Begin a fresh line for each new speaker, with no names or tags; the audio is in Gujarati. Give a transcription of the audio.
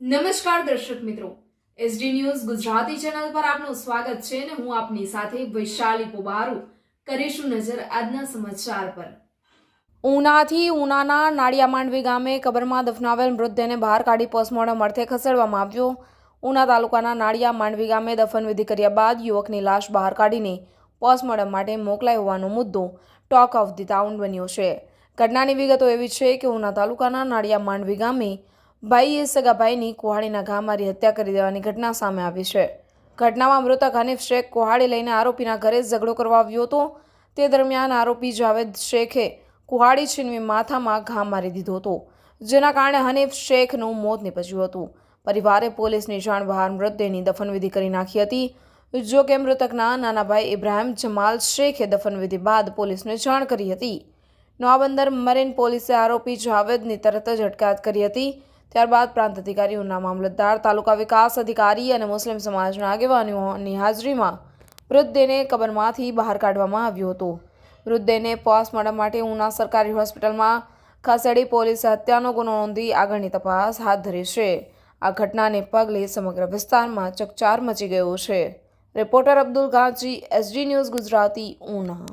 નમસ્કાર દર્શક મિત્રો, એસડી ન્યૂઝ ગુજરાતી ચેનલ પર આપનું સ્વાગત છે અને હું આપની સાથે વૈશાલી પોબારુ કરીશું નજર આજના સમાચાર પર। ઉનાથી ઉનાના નાળિયા માંડવી ગામે કબરમાં દફનાવેલ મૃતદેહને બહાર કાઢી પોસ્ટમોર્ટમ અર્થે ખસેડવામાં આવ્યો। ઉના તાલુકાના નાળિયા માંડવી ગામે દફનવિધિ કર્યા બાદ યુવકની લાશ બહાર કાઢીને પોસ્ટમોર્ટમ માટે મોકલાઈ હોવાનો મુદ્દો ટોક ઓફ ધી ટાઉન બન્યો છે। ઘટનાની વિગતો એવી છે કે ઉના તાલુકાના નાળિયા માંડવી ગામે ભાઈએ સગા ભાઈની કુહાડીના ઘા મારી હત્યા કરી દેવાની ઘટના સામે આવી છે। ઘટનામાં મૃતક હનીફ શેખ કુહાડી લઈને આરોપીના ઘરે ઝઘડો કરવા આવ્યો હતો। તે દરમિયાન આરોપી જાવેદ શેખે કુહાડી છીનવી માથામાં ઘા મારી દીધો હતો, જેના કારણે હનીફ શેખનું મોત નીપજ્યું હતું। પરિવારે પોલીસની જાણ બહાર મૃતદેહની દફનવિધિ કરી નાખી હતી। જો કે મૃતકના નાના ભાઈ ઇબ્રાહિમ જમાલ શેખે દફનવિધિ બાદ પોલીસને જાણ કરી હતી। નવાબંદર મરીન પોલીસે આરોપી જાવેદની તરત જ અટકાયત કરી હતી। ત્યારબાદ પ્રાંત અધિકારીઓના મામલતદાર, તાલુકા વિકાસ અધિકારી અને મુસ્લિમ સમાજના આગેવાનોની હાજરીમાં મૃતદેહને કબરમાંથી બહાર કાઢવામાં આવ્યો હતો। મૃતદેહને પોસ્ટમોર્ટમ માટે ઉના સરકારી હોસ્પિટલમાં ખસેડી પોલીસે હત્યાનો ગુનો નોંધી આગળની તપાસ હાથ ધરી છે। આ ઘટનાને પગલે સમગ્ર વિસ્તારમાં ચકચાર મચી ગયો છે। Reporter Abdul Ghazi, SD news Gujarati, Una.